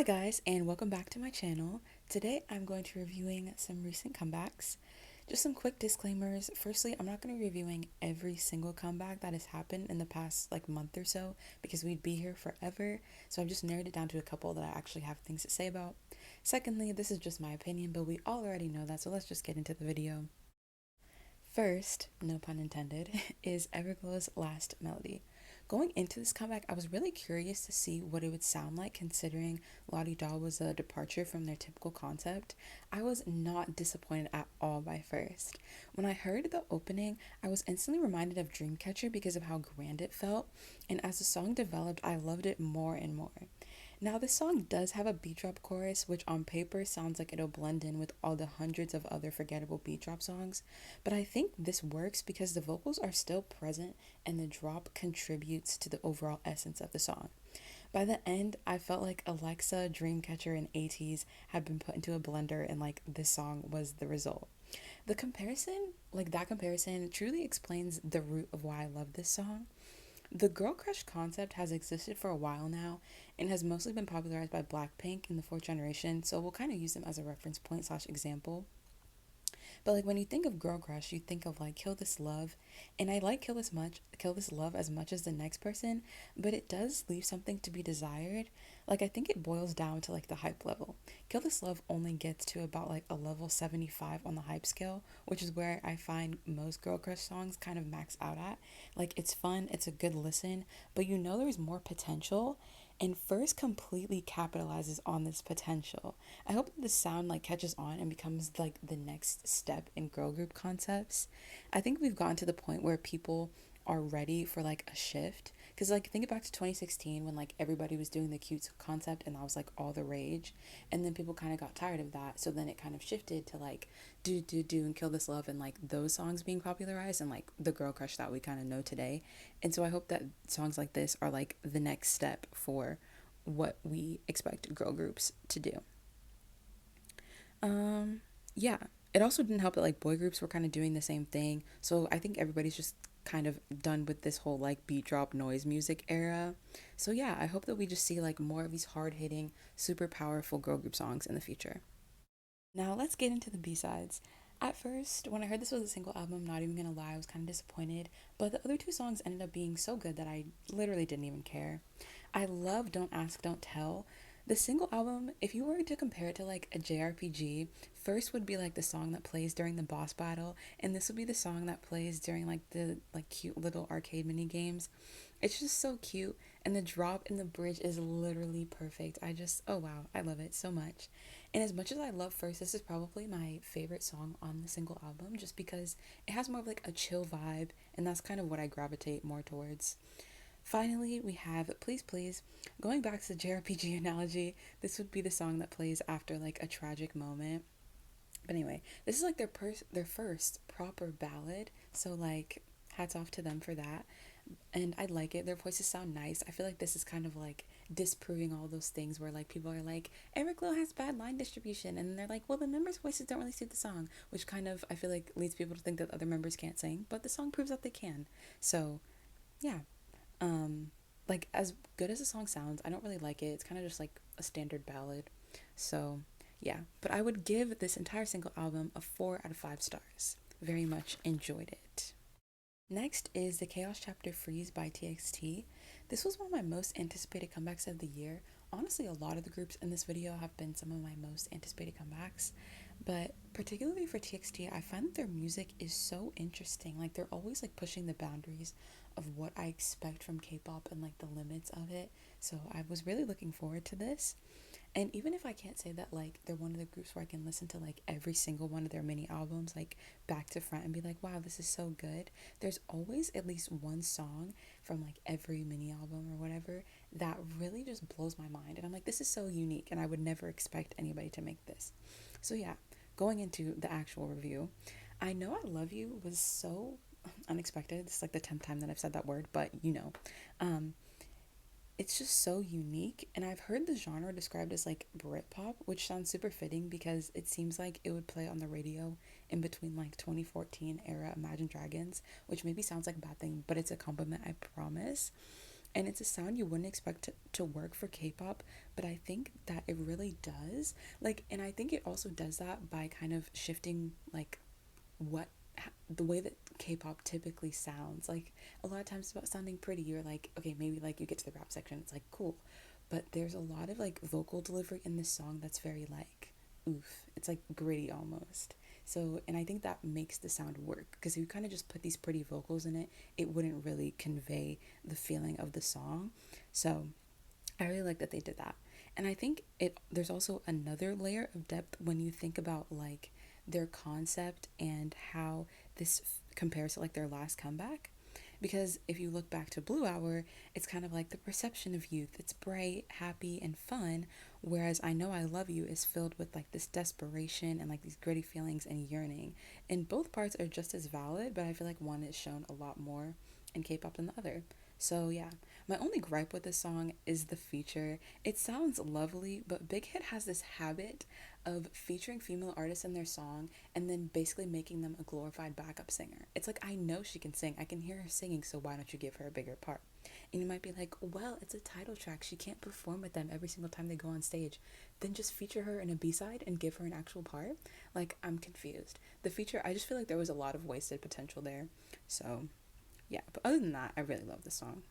guys, and welcome back to my channel. Today I'm going to be reviewing some recent comebacks. Just some quick disclaimers. Firstly, I'm not going to be reviewing every single comeback that has happened in the past month or so because we'd be here forever. So I've just narrowed it down to a couple that I actually have things to say about. Secondly, this is just my opinion, but we all already know that, so let's just get into the video. First, no pun intended, is Everglass' Last Melody. Going into this comeback, I was really curious to see what it would sound like considering Lottie Daw was a departure from their typical concept. I was not disappointed at all by first. When I heard the opening, I was instantly reminded of Dreamcatcher because of how grand it felt, and as the song developed, I loved it more and more. Now, this song does have a beat drop chorus, which on paper sounds like it'll blend in with all the hundreds of other forgettable beat drop songs, but I think this works because the vocals are still present and the drop contributes to the overall essence of the song. By the end, I felt like Alexa, Dreamcatcher, and ATEEZ had been put into a blender and this song was the result. That comparison truly explains the root of why I love this song. The girl crush concept has existed for a while now and has mostly been popularized by Blackpink in the fourth generation, so we'll kind of use them as a reference point slash example. But when you think of girl crush, you think of Kill This Love, and I like Kill This Love as much as the next person, but it does leave something to be desired. I think it boils down to the hype level. Kill This Love only gets to about a level 75 on the hype scale, which is where I find most girl crush songs kind of max out at. It's fun, it's a good listen, but there's more potential, and First completely capitalizes on this potential. I hope that the sound catches on and becomes the next step in girl group concepts. I think we've gotten to the point where people are ready for a shift, because think back to 2016 when everybody was doing the cute concept and that was all the rage, and then people kind of got tired of that, so then it kind of shifted to do and Kill This Love and those songs being popularized and the girl crush that we kind of know today. And so I hope that songs like this are the next step for what we expect girl groups to do. Yeah, it also didn't help that boy groups were kind of doing the same thing, so I think everybody's just kind of done with this whole beat drop noise music era. So yeah, I hope that we just see more of these hard-hitting, super powerful girl group songs in the future. Now let's get into the B-sides. At first, when I heard this was a single album, not even gonna lie, I was kind of disappointed, but the other two songs ended up being so good that I literally didn't even care. I love Don't Ask, Don't Tell. The single album, if you were to compare it to a JRPG, First would be the song that plays during the boss battle, and this would be the song that plays during the cute little arcade mini games. It's just so cute, and the drop in the bridge is literally perfect. Oh wow, I love it so much. And as much as I love First, this is probably my favorite song on the single album just because it has more of a chill vibe, and that's kind of what I gravitate more towards. Finally, we have Please Please. Going back to the JRPG analogy, this would be the song that plays after a tragic moment. But anyway, this is their first proper ballad, so hats off to them for that. And I like it. Their voices sound nice. I feel like this is kind of disproving all those things where people are Everglow has bad line distribution, and they're well, the members' voices don't really suit the song, which kind of I feel leads people to think that other members can't sing, but the song proves that they can. So yeah, as good as the song sounds, I don't really like it. It's kind of just a standard ballad. So yeah, but I would give this entire single album a 4 out of 5 stars. Very much enjoyed it. Next is the Chaos Chapter Freeze by TXT. This was one of my most anticipated comebacks of the year. Honestly, a lot of the groups in this video have been some of my most anticipated comebacks, but particularly for TXT, I find that their music is so interesting. They're always pushing the boundaries of what I expect from K-pop and the limits of it. So I was really looking forward to this. And even if I can't say that they're one of the groups where I can listen to every single one of their mini albums back to front and be wow, this is so good, there's always at least one song from every mini album or whatever that really just blows my mind, and I'm this is so unique and I would never expect anybody to make this. So yeah, going into the actual review, I Know I Love You was so unexpected. It's the 10th time that I've said that word, but it's just so unique, and I've heard the genre described as Britpop, which sounds super fitting because it seems like it would play on the radio in between 2014 era Imagine Dragons, which maybe sounds like a bad thing, but it's a compliment, I promise. And it's a sound you wouldn't expect to work for K-pop, but I think that it really does. Like, and I think it also does that by kind of shifting like what the way that K-pop typically sounds. Like a lot of times it's about sounding pretty. You're like, okay, maybe like you get to the rap section, it's like cool, but there's a lot of like vocal delivery in this song that's very like oof. It's like gritty almost. So, and I think that makes the sound work because if you kind of just put these pretty vocals in it, it wouldn't really convey the feeling of the song. So, I really like that they did that. And I think it there's also another layer of depth when you think about like their concept and how this compares to like their last comeback. Because if you look back to Blue Hour, it's kind of like the perception of youth. It's bright, happy, and fun. Whereas I Know I Love You is filled with like this desperation and like these gritty feelings and yearning. And both parts are just as valid, but I feel like one is shown a lot more in K pop than the other. So yeah, my only gripe with this song is the feature. It sounds lovely, but Big Hit has this habit of featuring female artists in their song and then basically making them a glorified backup singer. It's like, I know she can sing. I can hear her singing, so why don't you give her a bigger part? And you might be like, well, it's a title track. She can't perform with them every single time they go on stage. Then just feature her in a B-side and give her an actual part? Like, I'm confused. The feature, I just feel like there was a lot of wasted potential there. So, yeah, but other than that, I really love this song.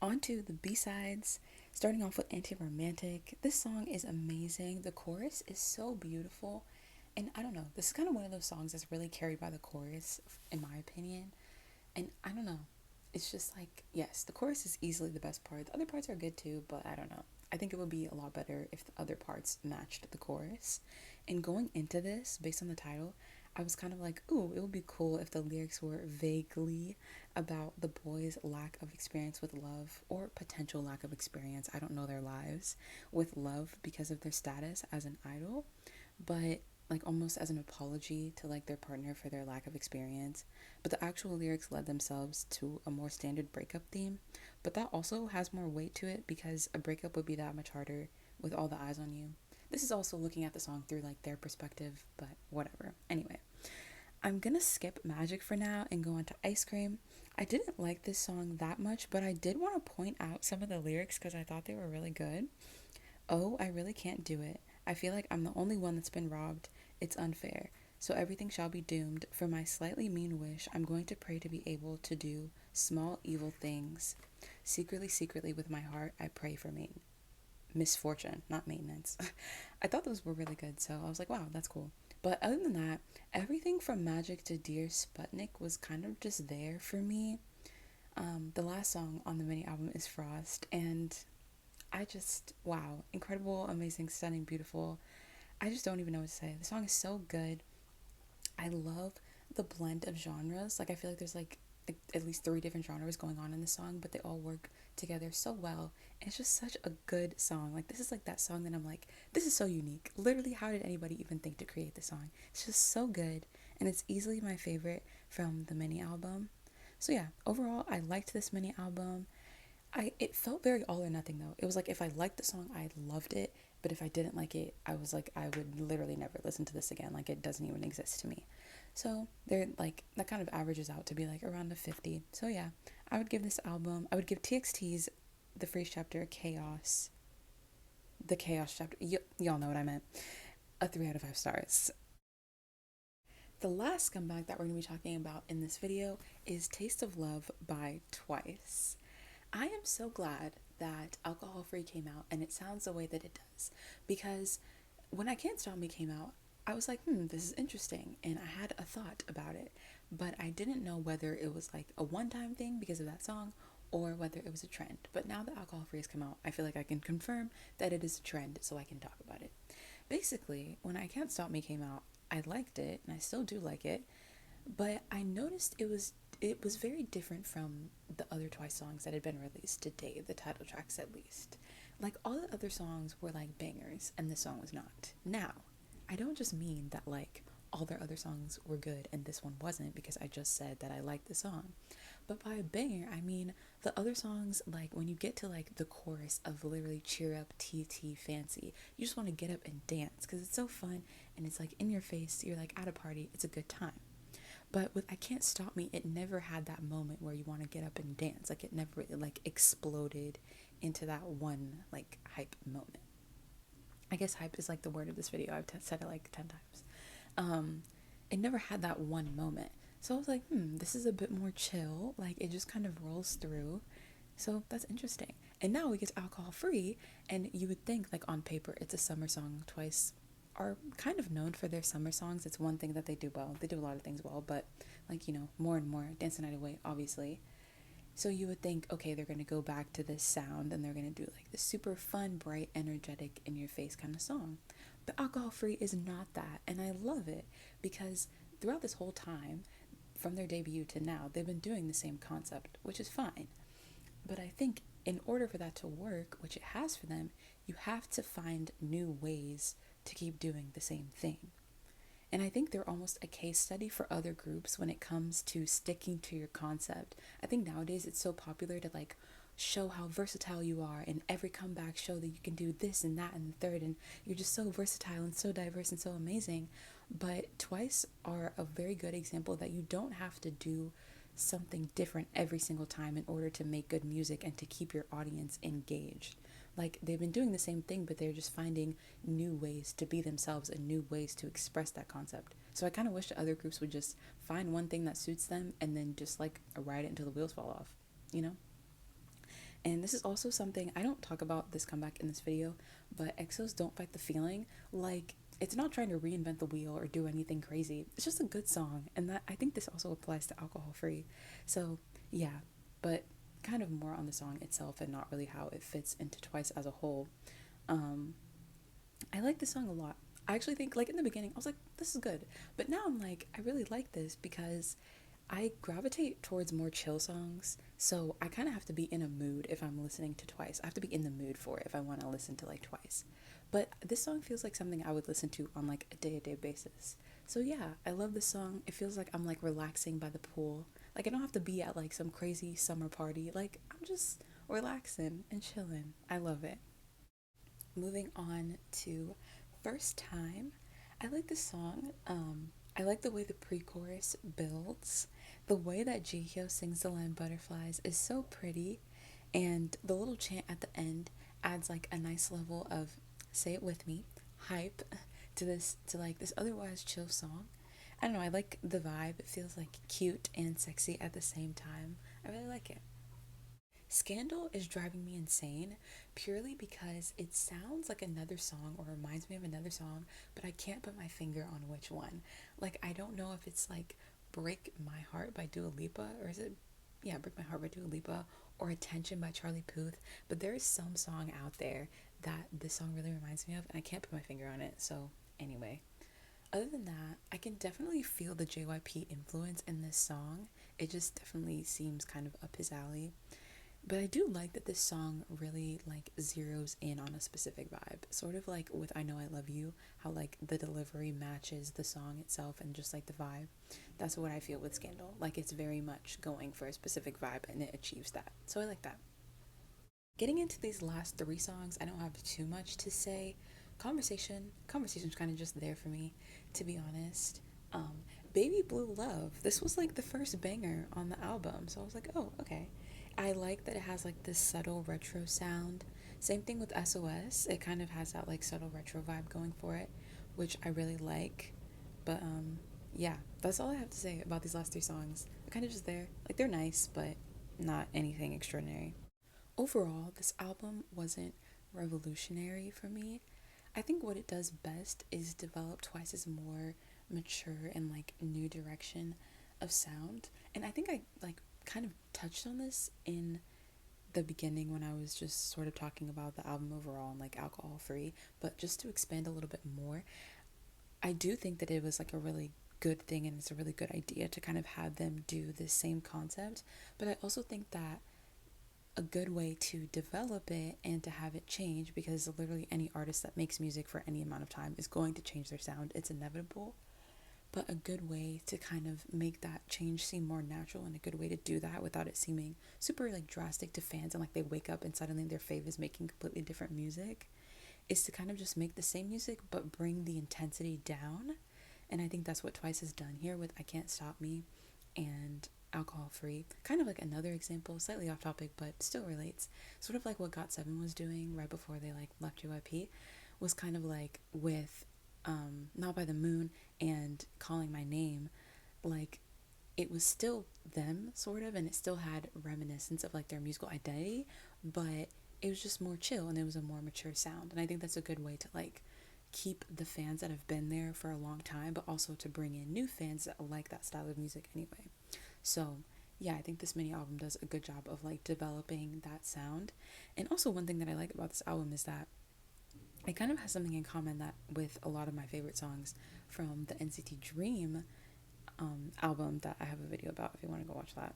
On to the B-sides, starting off with Anti-Romantic. This song is amazing. The chorus is so beautiful. And I don't know, this is kind of one of those songs that's really carried by the chorus, in my opinion. And I don't know, it's just like, yes, the chorus is easily the best part. The other parts are good too, but I don't know. I think it would be a lot better if the other parts matched the chorus. And going into this, based on the title, I was kind of like, ooh, it would be cool if the lyrics were vaguely about the boys' lack of experience with love or potential lack of experience. I don't know their lives with love because of their status as an idol, but like almost as an apology to like their partner for their lack of experience. But the actual lyrics led themselves to a more standard breakup theme, but that also has more weight to it because a breakup would be that much harder with all the eyes on you. This is also looking at the song through like their perspective, but whatever. Anyway, I'm gonna skip Magic for now and go on to Ice Cream. I didn't like this song that much, but I did want to point out some of the lyrics because I thought they were really good. Oh, I really can't do it. I feel like I'm the only one that's been robbed. It's unfair. So everything shall be doomed. For my slightly mean wish, I'm going to pray to be able to do small evil things. Secretly, secretly, with my heart, I pray for me. Misfortune, not maintenance. I thought those were really good, so I was like, wow, that's cool. But other than that, everything from Magic to Dear Sputnik was kind of just there for me. The last song on the mini album is Frost, and I just, wow, incredible, amazing, stunning, beautiful. I just don't even know what to say. The song is so good. I love the blend of genres. Like, I feel like there's like at least three different genres going on in the song, but they all work together so well. And it's just such a good song. Like, this is like that song that I'm like, this is so unique. Literally, how did anybody even think to create this song? It's just so good. And it's easily my favorite from the mini album. So yeah, overall, I liked this mini album. It felt very all or nothing though. It was like if I liked the song, I loved it, but if I didn't like it, I was like I would literally never listen to this again. Like it doesn't even exist to me. So they're like that kind of averages out to be like around a 50. So yeah, I would give this album. I would give TXT's The Freeze Chapter Chaos, the Chaos Chapter. Y'all know what I meant. A 3 out of 5 stars. The last comeback that we're going to be talking about in this video is Taste of Love by Twice. I am so glad that Alcohol Free came out and it sounds the way that it does because when I Can't Stop Me came out, I was like, this is interesting, and I had a thought about it, but I didn't know whether it was like a one-time thing because of that song or whether it was a trend. But now that Alcohol Free has come out, I feel like I can confirm that it is a trend, so I can talk about it. Basically, when I Can't Stop Me came out, I liked it, and I still do like it, but I noticed it was very different from the other Twice songs that had been released to date, the title tracks at least. Like all the other songs were like bangers and this song was not. Now, I don't just mean that like all their other songs were good and this one wasn't because I just said that I liked the song. But by a banger, I mean the other songs, like when you get to like the chorus of literally Cheer Up TT Fancy, you just want to get up and dance because it's so fun and it's like in your face. You're like at a party, it's a good time. But with I Can't Stop Me, it never had that moment where you want to get up and dance. Like it never like exploded into that one like hype moment. I guess hype is like the word of this video. I've said it like 10 times. Um, it never had that one moment. So I was like, this is a bit more chill. Like it just kind of rolls through. So that's interesting. And now we get to alcohol free, and you would think like on paper it's a summer song. Twice are kind of known for their summer songs. It's one thing that they do well. They do a lot of things well, but like, more and more Dance the Night Away, obviously. So you would think, okay, they're going to go back to this sound and they're going to do like this super fun, bright, energetic, in your face kind of song. But alcohol free is not that. And I love it because throughout this whole time, from their debut to now, they've been doing the same concept, which is fine. But I think in order for that to work, which it has for them, you have to find new ways to keep doing the same thing. And I think they're almost a case study for other groups when it comes to sticking to your concept. I think nowadays it's so popular to like show how versatile you are, and every comeback show that you can do this and that and the third, and you're just so versatile and so diverse and so amazing. But Twice are a very good example that you don't have to do something different every single time in order to make good music and to keep your audience engaged. Like they've been doing the same thing, but they're just finding new ways to be themselves and new ways to express that concept. So I kind of wish the other groups would just find one thing that suits them and then just like ride it until the wheels fall off, you know? And this is also something I don't talk about this comeback in this video, but EXO's Don't Fight the Feeling, like it's not trying to reinvent the wheel or do anything crazy. It's just a good song, and that I think this also applies to alcohol free. So yeah, but kind of more on the song itself and not really how it fits into Twice as a whole. Um, I like this song a lot. I actually think like in the beginning I was like, this is good, but now I'm like, I really like this because I gravitate towards more chill songs, so I kind of have to be in a mood if I'm listening to Twice. I have to be in the mood for it if I want to listen to like Twice. But this song feels like something I would listen to on like a day-to-day basis. So yeah, I love this song. It feels like I'm like relaxing by the pool. Like I don't have to be at like some crazy summer party. Like I'm just relaxing and chilling. I love it. Moving on to First Time. I like this song. I like the way the pre-chorus builds. The way that Jihyo sings the line butterflies is so pretty, and the little chant at the end adds like a nice level of, say it with me, hype to like this otherwise chill song. I don't know, I like the vibe. It feels like cute and sexy at the same time. I really like it. Scandal is driving me insane purely because it sounds like another song or reminds me of another song, but I can't put my finger on which one. Like, I don't know if it's like Break My Heart by Dua Lipa, or is it, yeah, Break My Heart by Dua Lipa, or Attention by Charlie Puth, but there is some song out there that this song really reminds me of, and I can't put my finger on it, so anyway. Other than that, I can definitely feel the JYP influence in this song. It just definitely seems kind of up his alley. But I do like that this song really like zeroes in on a specific vibe. Sort of like with I Know I Love You, how like the delivery matches the song itself and just like the vibe. That's what I feel with Scandal. Like it's very much going for a specific vibe and it achieves that. So I like that. Getting into these last three songs, I don't have too much to say. Conversation's kind of just there for me, to be honest. Um, Baby Blue Love. This was like the first banger on the album, so I was like, oh, okay. I like that it has like this subtle retro sound. Same thing with SOS. It kind of has that like subtle retro vibe going for it, which I really like. But yeah, that's all I have to say about these last three songs. They're kind of just there. Like they're nice, but not anything extraordinary. Overall, this album wasn't revolutionary for me. I think what it does best is develop Twice's more mature and like new direction of sound. And I think I like kind of touched on this in the beginning when I was just sort of talking about the album overall and like alcohol free, but just to expand a little bit more, I do think that it was like a really good thing and it's a really good idea to kind of have them do the same concept, but I also think that a good way to develop it and to have it change, because literally any artist that makes music for any amount of time is going to change their sound. It's inevitable. But a good way to kind of make that change seem more natural, and a good way to do that without it seeming super like drastic to fans and like they wake up and suddenly their fave is making completely different music, is to kind of just make the same music but bring the intensity down And I think that's what Twice has done here with I Can't Stop Me and Alcohol Free. Kind of like another example, slightly off topic, but still relates. Sort of like what GOT7 was doing right before they like left JYP, was kind of like with Not by the Moon and Calling My Name. Like, it was still them, sort of, and it still had reminiscence of like their musical identity, but it was just more chill and it was a more mature sound. And I think that's a good way to like keep the fans that have been there for a long time, but also to bring in new fans that like that style of music anyway. So yeah, I think this mini album does a good job of like developing that sound. And also one thing that I like about this album is that it kind of has something in common that with a lot of my favorite songs from the NCT Dream album that I have a video about if you want to go watch that.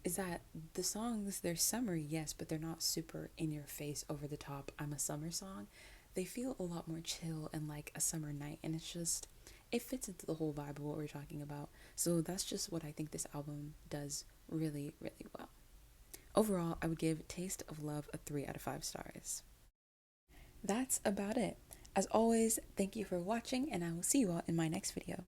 Is that the songs, they're summery, yes, but they're not super in your face, over the top, I'm a summer song. They feel a lot more chill and like a summer night, and it's just, it fits into the whole vibe of what we're talking about. So that's just what I think this album does really, really well. Overall, I would give Taste of Love a 3 out of 5 stars. That's about it. As always, thank you for watching, and I will see you all in my next video.